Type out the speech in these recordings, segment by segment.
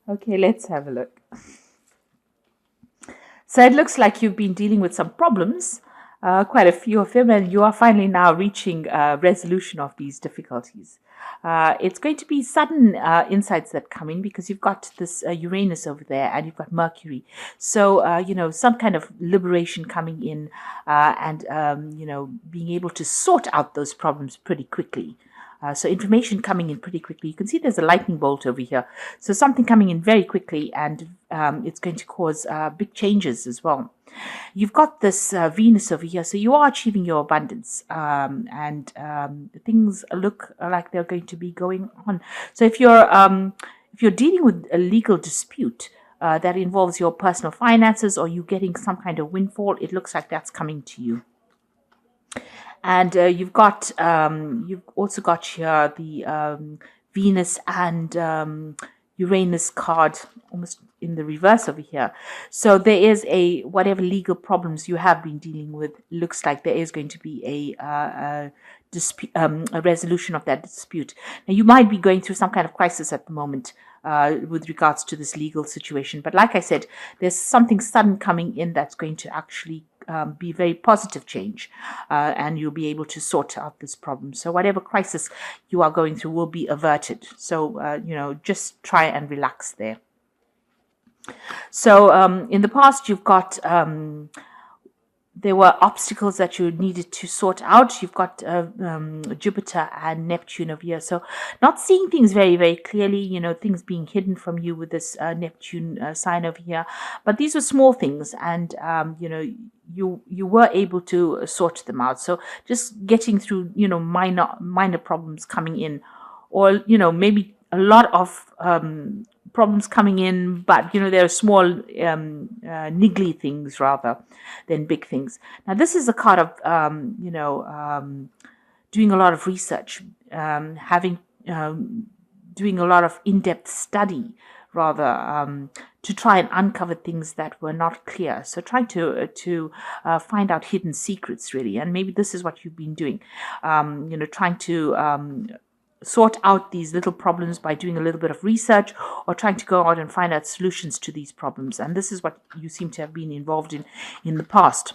Okay, let's have a look. So it looks like you've been dealing with some problems, quite a few of them, and you are finally now reaching resolution of these difficulties. It's going to be sudden insights that come in because you've got this Uranus over there and you've got Mercury. So, some kind of liberation coming in and, being able to sort out those problems pretty quickly. So information coming in pretty quickly. You can see there's a lightning bolt over here. So something coming in very quickly, and it's going to cause big changes as well. You've got this Venus over here, so you are achieving your abundance, and things look like they're going to be going on. So if you're dealing with a legal dispute that involves your personal finances, or you getting some kind of windfall, it looks like that's coming to you. And you've also got here the Venus and Uranus card almost in the reverse over here. So there is whatever legal problems you have been dealing with, looks like there is going to be a dispute, a resolution of that dispute. Now, you might be going through some kind of crisis at the moment with regards to this legal situation. But like I said, there's something sudden coming in that's going to actually be very positive change, and you'll be able to sort out this problem. So whatever crisis you are going through will be averted. So, just try and relax there. So in the past, there were obstacles that you needed to sort out. You've got Jupiter and Neptune over here. So not seeing things very, very clearly, things being hidden from you with this Neptune sign over here. But these were small things, and, you were able to sort them out. So just getting through, minor problems coming in, or, maybe a lot of problems coming in, but there are small niggly things rather than big things. Now this is a card of doing a lot of research, having doing a lot of in-depth study rather, to try and uncover things that were not clear. So trying to find out hidden secrets, really. And maybe this is what you've been doing, trying to sort out these little problems by doing a little bit of research, or trying to go out and find out solutions to these problems. And this is what you seem to have been involved in the past.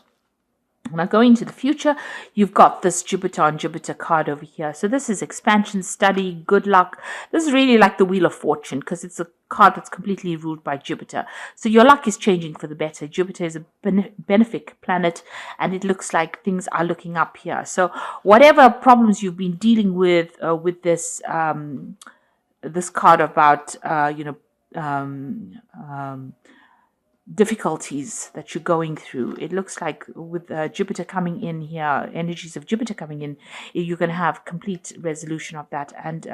Now, going to the future, you've got this Jupiter on Jupiter card over here. So this is expansion, study, good luck. This is really like the Wheel of Fortune, because it's a card that's completely ruled by Jupiter. So your luck is changing for the better. Jupiter is a benefic planet, and it looks like things are looking up here. So whatever problems you've been dealing with this this card about difficulties that you're going through, it looks like with Jupiter coming in here, energies of Jupiter coming in, you're going to have complete resolution of that, and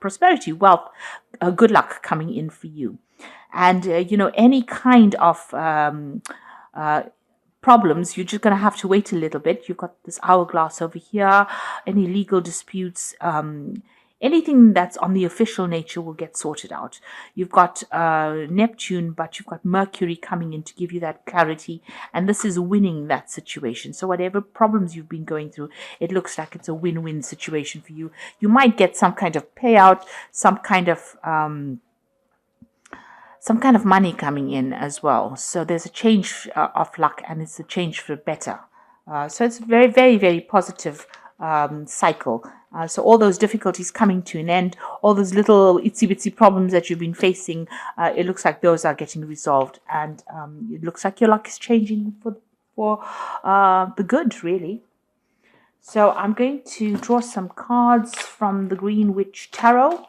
prosperity, wealth, good luck coming in for you. And any kind of problems, you're just going to have to wait a little bit. You've got this hourglass over here. Any legal disputes, anything that's on the official nature will get sorted out. You've got Neptune, but you've got Mercury coming in to give you that clarity, and this is winning that situation. So whatever problems you've been going through, it looks like it's a win-win situation for you. You might get some kind of payout, some kind of money coming in as well. So there's a change of luck, and it's a change for better. So it's a very, very, very positive cycle. So all those difficulties coming to an end, all those little itsy-bitsy problems that you've been facing, it looks like those are getting resolved, and it looks like your luck is changing for the good, really. So I'm going to draw some cards from the Green Witch Tarot.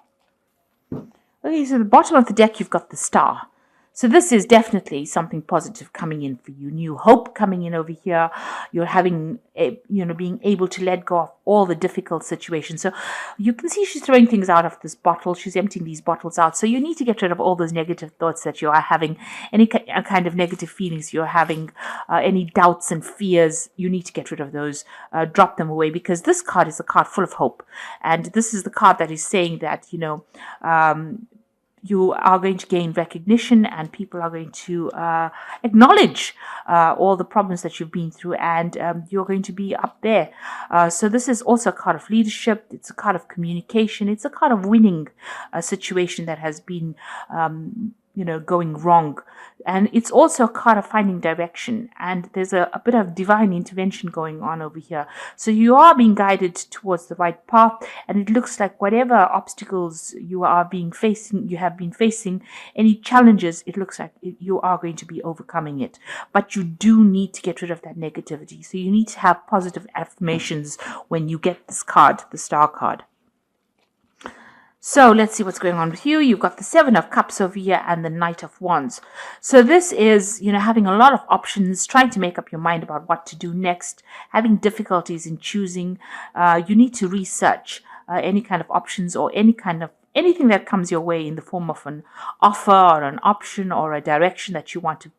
Okay, so at the bottom of the deck, you've got the Star. So this is definitely something positive coming in for you. New hope coming in over here. You're having, being able to let go of all the difficult situations. So you can see she's throwing things out of this bottle. She's emptying these bottles out. So you need to get rid of all those negative thoughts that you are having, any kind of negative feelings you're having, any doubts and fears. You need to get rid of those, drop them away, because this card is a card full of hope. And this is the card that is saying that, you are going to gain recognition, and people are going to acknowledge all the problems that you've been through, and you're going to be up there. So this is also a card of leadership. It's a card of communication. It's a card of winning a situation that has been going wrong. And it's also a card of finding direction, and there's a bit of divine intervention going on over here. So you are being guided towards the right path, and it looks like whatever obstacles you have been facing, any challenges, it looks like you are going to be overcoming it. But you do need to get rid of that negativity. So you need to have positive affirmations when you get this card, the Star card. So let's see what's going on with you. You've got the Seven of Cups over here and the Knight of Wands. So this is, having a lot of options, trying to make up your mind about what to do next, having difficulties in choosing. You need to research any kind of options or anything that comes your way in the form of an offer or an option or a direction that you want to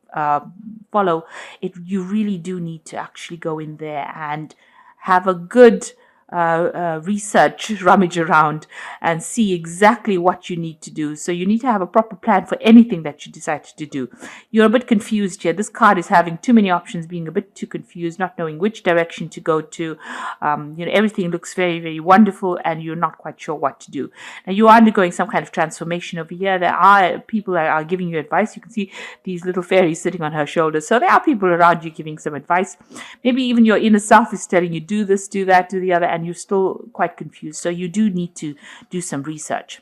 follow. You really do need to actually go in there and have a good research, rummage around and see exactly what you need to do. So you need to have a proper plan for anything that you decide to do. You're a bit confused here. This card is having too many options, being a bit too confused, not knowing which direction to go to. Everything looks very, very wonderful and you're not quite sure what to do. Now you are undergoing some kind of transformation over here. There are people that are giving you advice. You can see these little fairies sitting on her shoulders. So there are people around you giving some advice. Maybe even your inner self is telling you do this, do that, do the other, and you're still quite confused. So you do need to do some research.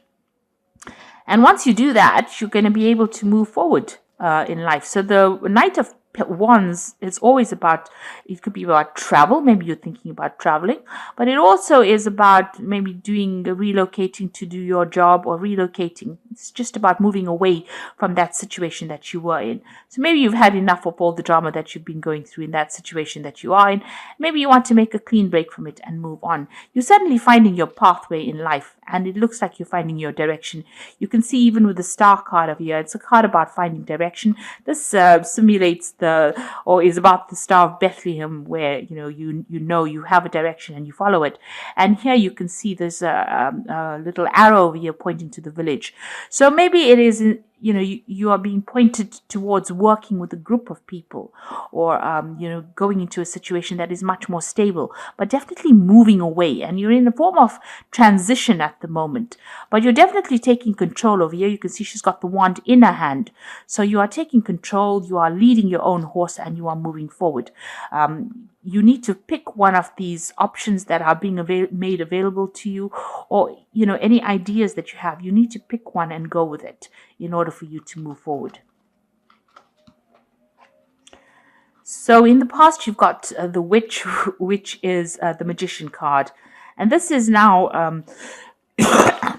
And once you do that, you're going to be able to move forward in life. So the Knight of Wands is always about, it could be about travel. Maybe you're thinking about traveling, but it also is about maybe relocating to do your job or relocating. It's just about moving away from that situation that you were in. So maybe you've had enough of all the drama that you've been going through in that situation that you are in. Maybe you want to make a clean break from it and move on. You're certainly finding your pathway in life, and it looks like you're finding your direction. You can see even with the Star card over here, it's a card about finding direction. This simulates is about the Star of Bethlehem, where you have a direction and you follow it. And here you can see there's a little arrow over here pointing to the village. So maybe it is you are being pointed towards working with a group of people, or going into a situation that is much more stable, but definitely moving away, and you're in a form of transition at the moment, but you're definitely taking control over here. You can see she's got the wand in her hand, so you are taking control, you are leading your own horse, and you are moving forward. You need to pick one of these options that are being made available to you, or any ideas that you have. You need to pick one and go with it in order for you to move forward. So in the past, you've got the Witch, which is the Magician card, and this is now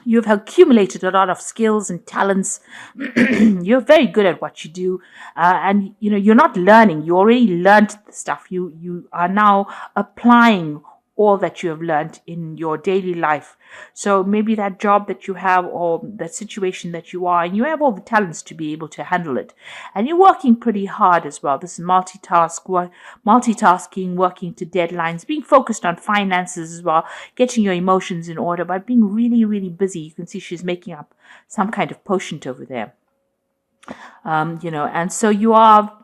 you've accumulated a lot of skills and talents. You're very good at what you do, and you're not learning. You already learned the stuff. You are now applying all that you have learned in your daily life. So maybe that job that you have, or that situation that you are, and you have all the talents to be able to handle it. And you're working pretty hard as well. This is multitasking, working to deadlines, being focused on finances as well, getting your emotions in order, but being really, really busy. You can see she's making up some kind of potion over there. And so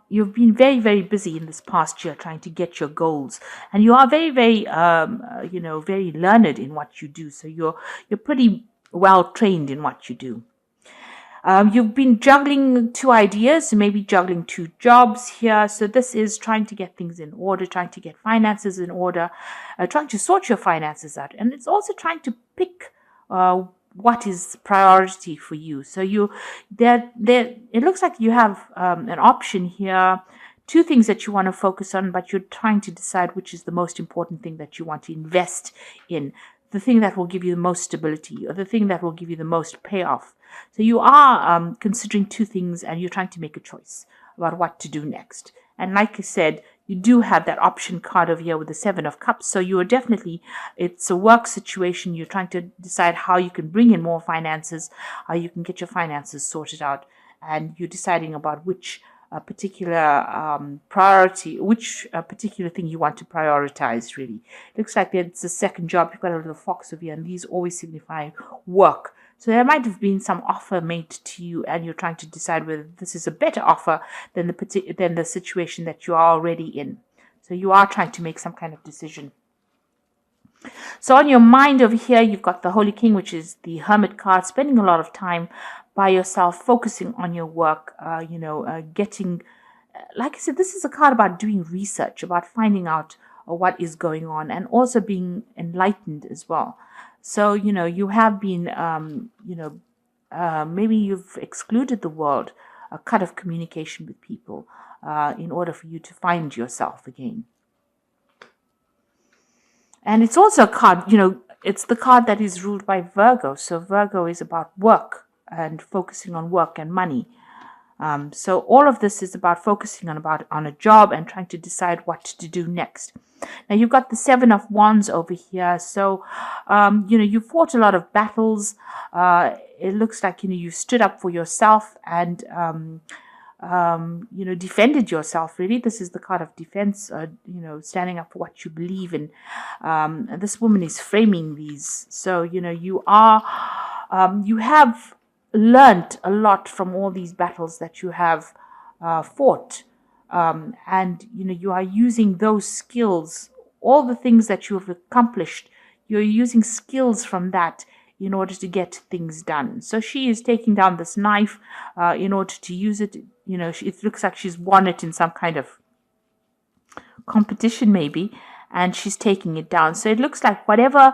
you've been very, very busy in this past year trying to get your goals, and you are very, very, very learned in what you do. So you're pretty well trained in what you do. You've been juggling two ideas, maybe juggling two jobs here. So this is trying to get things in order, trying to get finances in order, trying to sort your finances out, and it's also trying to pick what is priority for you. So it looks like you have an option here, two things that you want to focus on, but you're trying to decide which is the most important thing that you want to invest in, the thing that will give you the most stability, or the thing that will give you the most payoff. So you are considering two things, and you're trying to make a choice about what to do next. And like I said, you do have that option card over here with the Seven of Cups. So you are definitely, it's a work situation. You're trying to decide how you can bring in more finances, how you can get your finances sorted out. And you're deciding about which particular priority, which particular thing you want to prioritize, really. It looks like it's a second job. You've got a little fox over here, and these always signify work. So there might have been some offer made to you, and you're trying to decide whether this is a better offer than the situation that you are already in. So you are trying to make some kind of decision. So on your mind over here, you've got the Holy King, which is the Hermit card, spending a lot of time by yourself, focusing on your work, getting, like I said, this is a card about doing research, about finding out what is going on, and also being enlightened as well. So, you have been, maybe you've excluded the world, a cut of communication with people in order for you to find yourself again. And it's also a card, it's the card that is ruled by Virgo. So Virgo is about work and focusing on work and money. So all of this is about focusing on a job and trying to decide what to do next. Now you've got the Seven of Wands over here. So, you fought a lot of battles. It looks like, you stood up for yourself and, defended yourself, really. This is the card of defense, standing up for what you believe in. This woman is framing these. So, you have learned a lot from all these battles that you have fought. And, you are using those skills, all the things that you have accomplished, you're using skills from that in order to get things done. So she is taking down this knife in order to use it. It looks like she's won it in some kind of competition maybe, and she's taking it down. So it looks like whatever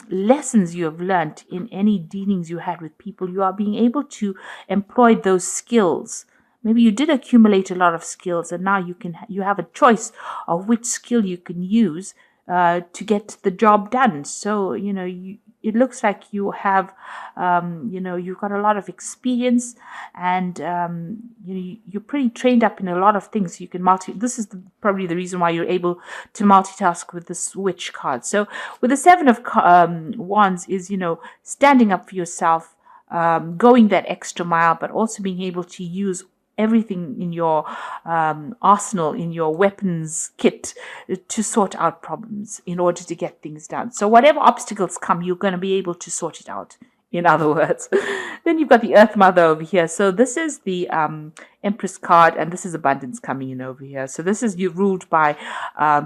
lessons you have learned in any dealings you had with people, you are being able to employ those skills. Maybe you did accumulate a lot of skills, and now you have a choice of which skill you can use to get the job done. So, it looks like you have, you've got a lot of experience, and you're pretty trained up in a lot of things. You can this is probably the reason why you're able to multitask with the Switch card. So with the Seven of Wands is, standing up for yourself, going that extra mile, but also being able to use everything in your arsenal, in your weapons kit, to sort out problems in order to get things done. So whatever obstacles come, you're going to be able to sort it out, in other words. Then you've got the Earth Mother over here. So this is the Empress card, and this is abundance coming in over here. So this is ruled by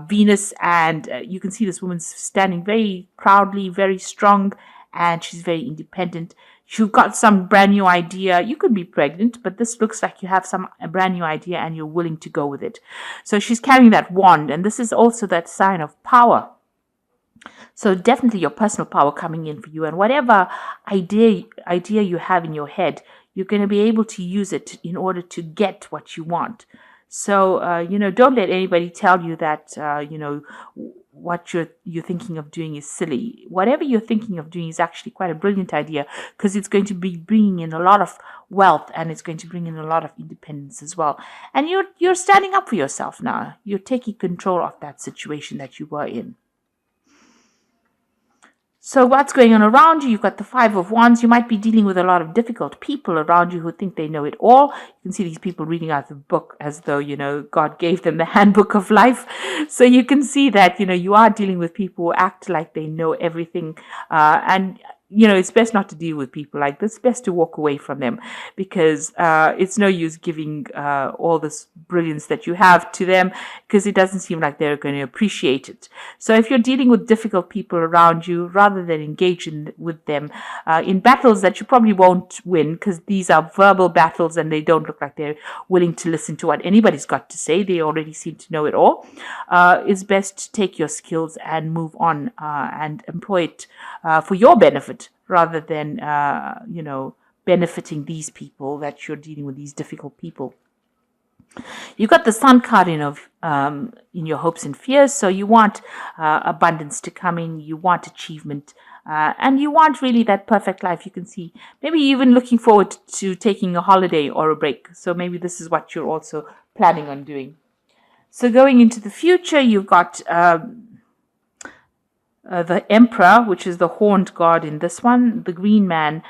Venus, and you can see this woman's standing very proudly, very strong, and she's very independent. You've got some brand new idea. You could be pregnant, but this looks like you have a brand new idea and you're willing to go with it. So she's carrying that wand, and this is also that sign of power. So definitely your personal power coming in for you, and whatever idea you have in your head, you're going to be able to use it in order to get what you want. So, don't let anybody tell you that, what you're thinking of doing is silly. Whatever you're thinking of doing is actually quite a brilliant idea, because it's going to be bringing in a lot of wealth, and it's going to bring in a lot of independence as well. And you're standing up for yourself now. You're taking control of that situation that you were in. So what's going on around you? You've got the Five of Wands. You might be dealing with a lot of difficult people around you who think they know it all. You can see these people reading out the book as though, God gave them the handbook of life. So you can see that, you are dealing with people who act like they know everything. And it's best not to deal with people like this. It's best to walk away from them, because it's no use giving all this brilliance that you have to them, because it doesn't seem like they're going to appreciate it. So if you're dealing with difficult people around you, rather than engage with them in battles that you probably won't win, because these are verbal battles and they don't look like they're willing to listen to what anybody's got to say. They already seem to know it all. It's best to take your skills and move on and employ it for your benefit, rather than, benefiting these people that you're dealing with, these difficult people. You got the Sun card in your hopes and fears. So you want abundance to come in, you want achievement, and you want really that perfect life. You can see maybe even looking forward to taking a holiday or a break. So maybe this is what you're also planning on doing. So going into the future, you've got the Emperor, which is the horned god in this one, the Green Man,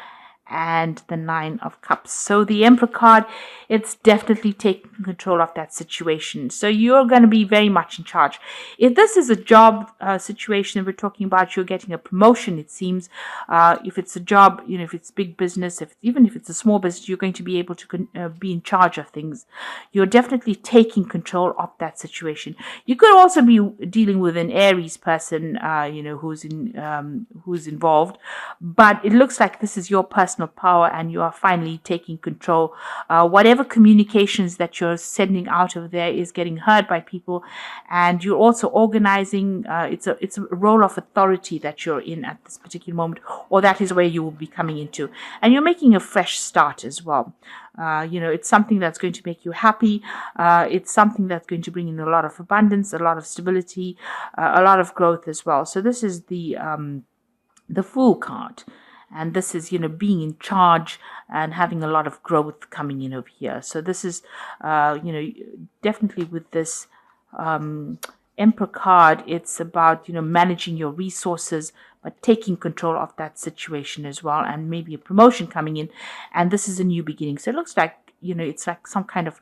and the Nine of Cups. So the Emperor card, it's definitely taking control of that situation. So you're going to be very much in charge. If this is a job situation that we're talking about, you're getting a promotion, it seems. If it's a job, if it's big business, even if it's a small business, you're going to be able to be in charge of things. You're definitely taking control of that situation. You could also be dealing with an Aries person, who's involved, but it looks like this is your personal personal power, and you are finally taking control. Whatever communications that you're sending out of there is getting heard by people, and you're also organizing. It's a role of authority that you're in at this particular moment, or that is where you will be coming into, and you're making a fresh start as well. It's something that's going to make you happy. It's something that's going to bring in a lot of abundance, a lot of stability, a lot of growth as well. So this is the Fool card, and this is being in charge and having a lot of growth coming in over here. So this is definitely with this Emperor card, it's about managing your resources, but taking control of that situation as well, and maybe a promotion coming in, and this is a new beginning. So it looks like it's like some kind of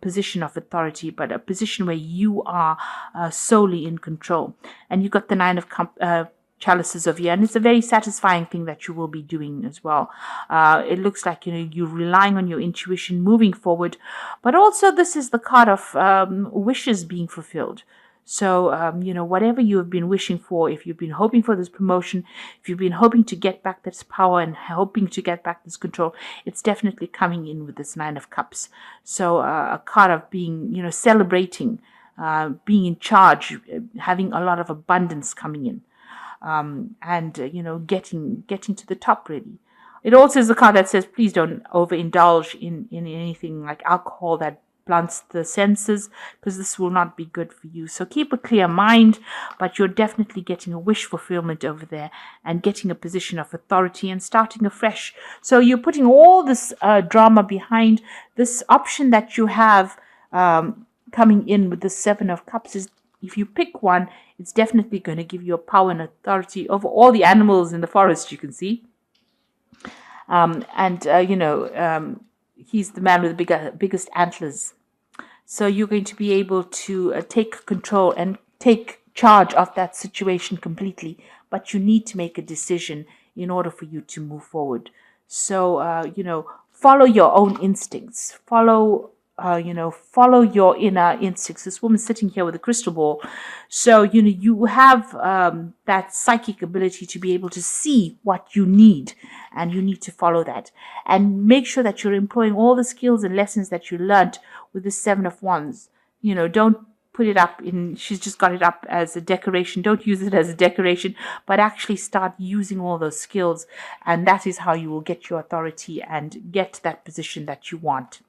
position of authority, but a position where you are solely in control. And you got the Nine of Chalices over here, and it's a very satisfying thing that you will be doing as well. It looks like you're relying on your intuition moving forward, but also this is the card of wishes being fulfilled. So whatever you have been wishing for, if you've been hoping for this promotion, if you've been hoping to get back this power and hoping to get back this control, it's definitely coming in with this Nine of Cups. So a card of being celebrating, being in charge, having a lot of abundance coming in. And getting to the top, really. It also is a card that says please don't overindulge in anything like alcohol that blunts the senses, because this will not be good for you. So keep a clear mind, but you're definitely getting a wish fulfillment over there and getting a position of authority and starting afresh. So you're putting all this drama behind. This option that you have coming in with the Seven of Cups is, if you pick one, it's definitely going to give you a power and authority over all the animals in the forest, you can see. He's the man with the biggest antlers. So you're going to be able to take control and take charge of that situation completely. But you need to make a decision in order for you to move forward. So, follow your own instincts. Follow your inner instincts. This woman's sitting here with a crystal ball. So, you have that psychic ability to be able to see what you need, and you need to follow that. And make sure that you're employing all the skills and lessons that you learned with the Seven of Wands. Don't put it up she's just got it up as a decoration. Don't use it as a decoration, but actually start using all those skills. And that is how you will get your authority and get that position that you want.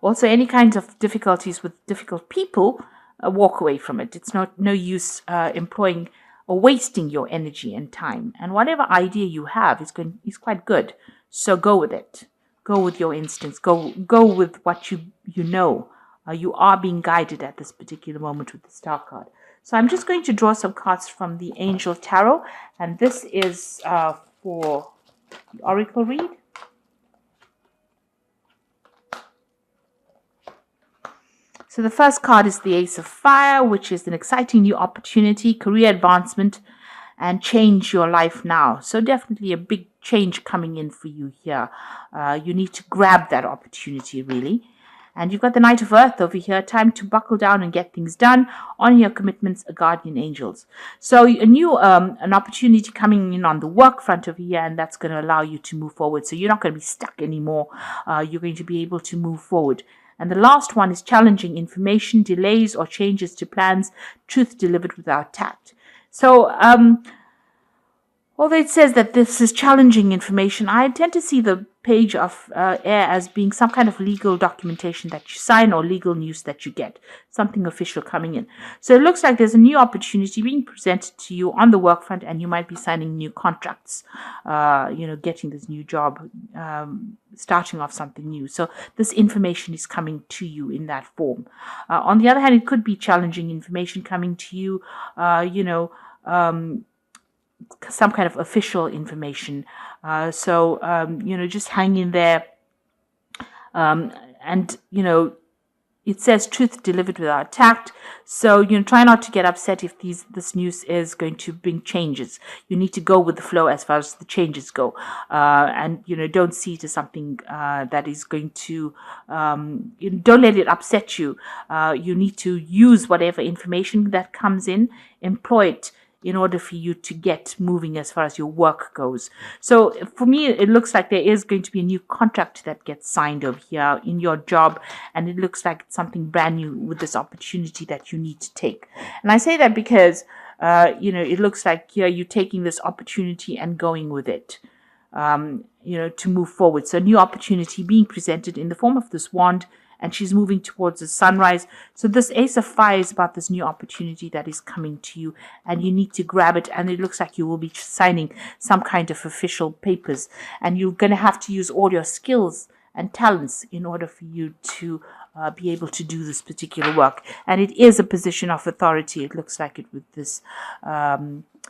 Also, any kinds of difficulties with difficult people, walk away from it. It's no use employing or wasting your energy and time. And whatever idea you have is quite good. So go with it. Go with your instincts. Go with what you know. You are being guided at this particular moment with the Star card. So I'm just going to draw some cards from the Angel Tarot, and this is for the Oracle read. So the first card is the Ace of Fire, which is an exciting new opportunity, career advancement, and change your life now. So definitely a big change coming in for you here. You need to grab that opportunity, really. And you've got the Knight of Earth over here. Time to buckle down and get things done. On your commitments, guardian angels. So a new an opportunity coming in on the work front over here, and that's going to allow you to move forward. So you're not going to be stuck anymore. You're going to be able to move forward. And the last one is challenging information, delays or changes to plans, truth delivered without tact. So, although it says that this is challenging information, I tend to see the Page of Air as being some kind of legal documentation that you sign or legal news that you get, something official coming in. So it looks like there's a new opportunity being presented to you on the work front, and you might be signing new contracts, getting this new job, starting off something new. So this information is coming to you in that form. On the other hand, it could be challenging information coming to you, some kind of official information. Just hang in there. It says truth delivered without tact. So, try not to get upset if this news is going to bring changes. You need to go with the flow as far as the changes go. Don't see it as something that is going to, don't let it upset you. You need to use whatever information that comes in, employ it in order for you to get moving as far as your work goes. So for me, it looks like there is going to be a new contract that gets signed over here in your job, and it looks like it's something brand new with this opportunity that you need to take. And I say that because it looks like here you're taking this opportunity and going with it, to move forward. So a new opportunity being presented in the form of this wand, and she's moving towards the sunrise. So this Ace of Fire is about this new opportunity that is coming to you, and you need to grab it. And it looks like you will be signing some kind of official papers, and you're going to have to use all your skills and talents in order for you to be able to do this particular work. And it is a position of authority. It looks like it with this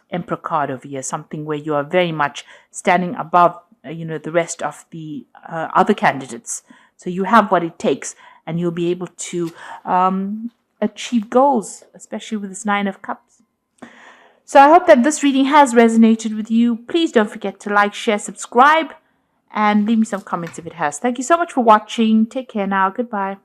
Emperor card over here, something where you are very much standing above the rest of the other candidates. So you have what it takes, and you'll be able to achieve goals, especially with this Nine of Cups. So I hope that this reading has resonated with you. Please don't forget to like, share, subscribe, and leave me some comments if it has. Thank you so much for watching. Take care now. Goodbye.